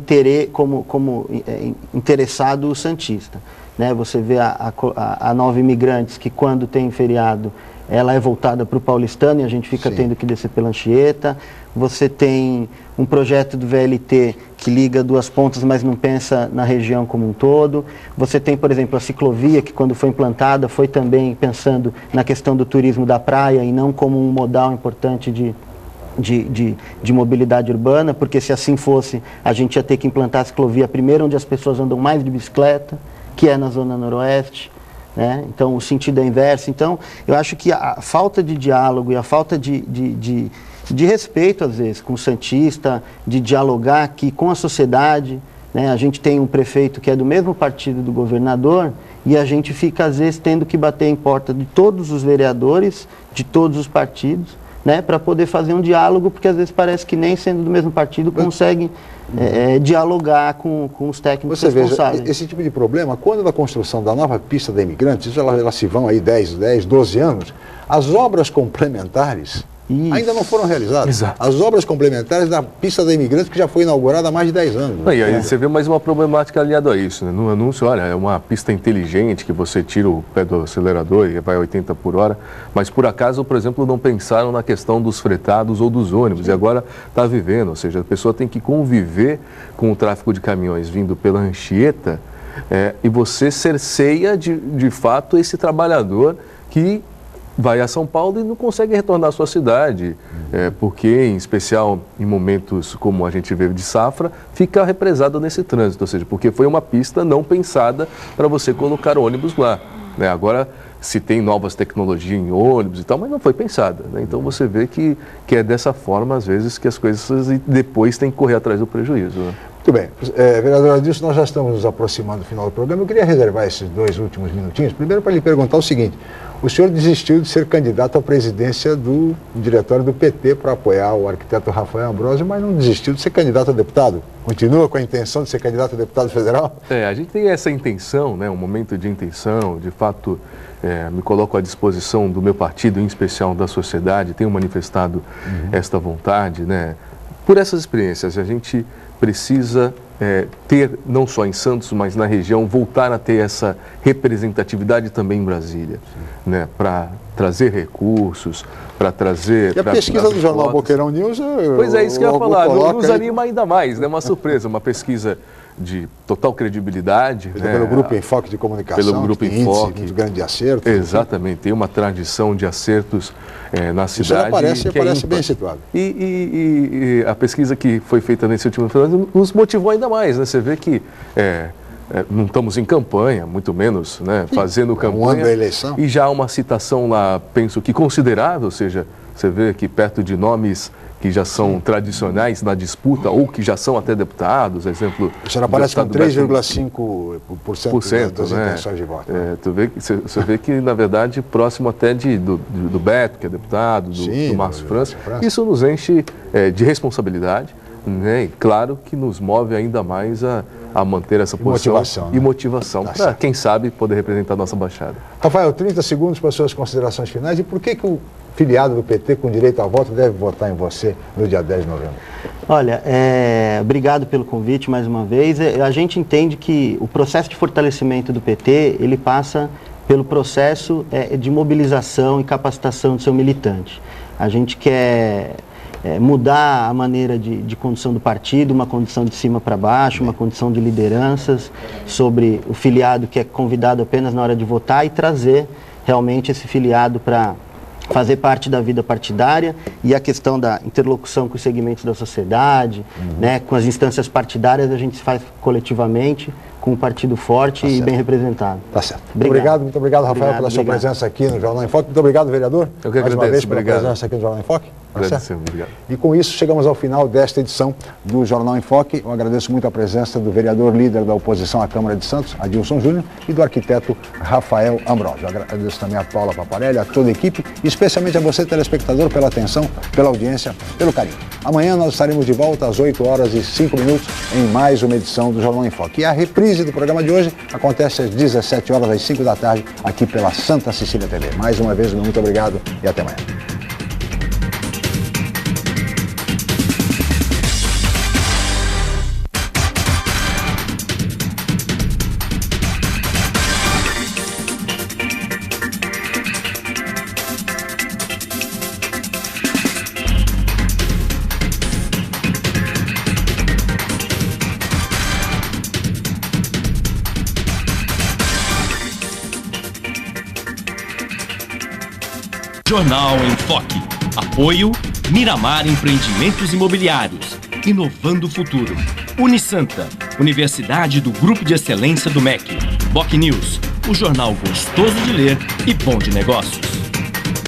interessado o santista. Né? Você vê a Nova Imigrantes, que quando tem feriado, ela é voltada para o paulistano e a gente fica tendo que descer pela Anchieta. Você tem um projeto do VLT que liga 2 pontas, mas não pensa na região como um todo. Você tem, por exemplo, a ciclovia, que quando foi implantada foi também pensando na questão do turismo da praia e não como um modal importante de mobilidade urbana, porque se assim fosse, a gente ia ter que implantar a ciclovia primeiro onde as pessoas andam mais de bicicleta, que é na Zona Noroeste. Né? Então, o sentido é inverso. Então, eu acho que a falta de diálogo e a falta de respeito, às vezes, com o santista, de dialogar aqui com a sociedade, né? A gente tem um prefeito que é do mesmo partido do governador e a gente fica, às vezes, tendo que bater em porta de todos os vereadores, de todos os partidos, né? Para poder fazer um diálogo, porque às vezes parece que nem sendo do mesmo partido consegue dialogar com os técnicos responsáveis. Veja, esse tipo de problema, quando na construção da nova pista da Imigrantes, elas se vão aí 10, 12 anos, as obras complementares ainda não foram realizadas. Exato. As obras complementares da pista da Imigrantes, que já foi inaugurada há mais de 10 anos. E aí você vê mais uma problemática aliada a isso, né? No anúncio, olha, é uma pista inteligente que você tira o pé do acelerador e vai a 80 por hora, mas por acaso, por exemplo, não pensaram na questão dos fretados ou dos ônibus, e agora está vivendo, ou seja, a pessoa tem que conviver com o tráfego de caminhões vindo pela Anchieta, e você cerceia de fato esse trabalhador que vai a São Paulo e não consegue retornar à sua cidade, porque, em especial em momentos como a gente vê de safra, fica represado nesse trânsito, ou seja, porque foi uma pista não pensada para você colocar ônibus lá. Né? Agora, se tem novas tecnologias em ônibus e tal, mas não foi pensada. Né? Então você vê que é dessa forma, às vezes, que as coisas depois tem que correr atrás do prejuízo. Né? Muito bem. Vereador Adilson, nós já estamos nos aproximando do final do programa. Eu queria reservar esses 2 últimos minutinhos, primeiro para lhe perguntar o seguinte: o senhor desistiu de ser candidato à presidência do diretório do PT para apoiar o arquiteto Rafael Ambrosio, mas não desistiu de ser candidato a deputado? Continua com a intenção de ser candidato a deputado federal? A gente tem essa intenção, né, um momento de intenção, de fato, me coloco à disposição do meu partido, em especial da sociedade, tenho manifestado esta vontade, né? Por essas experiências, a gente precisa ter, não só em Santos, mas na região, voltar a ter essa representatividade também em Brasília, né, para trazer recursos, para trazer... E a pesquisa do jornal Boqueirão News... Pois é, isso que eu ia falar, nos anima ainda mais, né, uma surpresa, uma pesquisa de total credibilidade. Né, pelo Grupo Enfoque de Comunicação, pelo Grupo Enfoque, de grande acerto. Exatamente, tem uma tradição de acertos na cidade. Isso parece bem situado. E a pesquisa que foi feita nesse último ano nos motivou ainda mais, né? Você vê que não estamos em campanha, muito menos, né, fazendo campanha. Um ano da eleição. E já há uma citação lá, penso que considerável, ou seja, você vê que perto de nomes que já são tradicionais na disputa ou que já são até deputados, exemplo... A senhora aparece com 3,5% das intenções de voto. Você vê que, na verdade, próximo até do Beto, que é deputado, do Márcio França. Isso nos enche de responsabilidade, né? E claro que nos move ainda mais a manter essa posição e motivação para, quem sabe, poder representar a nossa Baixada. Rafael, 30 segundos para as suas considerações finais. E por que o filiado do PT com direito a voto deve votar em você no dia 10 de novembro? Olha, obrigado pelo convite mais uma vez. A gente entende que o processo de fortalecimento do PT, ele passa pelo processo de mobilização e capacitação do seu militante. A gente quer mudar a maneira de condução do partido, uma condução de cima para baixo, uma condução de lideranças sobre o filiado que é convidado apenas na hora de votar e trazer realmente esse filiado para fazer parte da vida partidária e a questão da interlocução com os segmentos da sociedade, né, com as instâncias partidárias, a gente faz coletivamente com um partido forte e bem representado. Tá certo. Muito obrigado, Rafael, pela sua presença aqui no Jornal em Foque. Muito obrigado, vereador. Eu que agradeço. Mais uma vez pela presença aqui no Jornal em Foque. Obrigado. E com isso chegamos ao final desta edição do Jornal em Foque. Eu agradeço muito a presença do vereador líder da oposição à Câmara de Santos, Adilson Júnior, e do arquiteto Rafael Ambrosio. Eu agradeço também a Paula Paparelli, a toda a equipe, e especialmente a você, telespectador, pela atenção, pela audiência, pelo carinho. Amanhã nós estaremos de volta às 8h05 em mais uma edição do Jornal em Foque. E a reprise do programa de hoje acontece às 17h, às 5 da tarde, aqui pela Santa Cecília TV. Mais uma vez, muito obrigado e até amanhã. Jornal em Foque. Apoio Miramar Empreendimentos Imobiliários. Inovando o futuro. Unisanta, Universidade do Grupo de Excelência do MEC. BocNews, o jornal gostoso de ler e bom de negócios.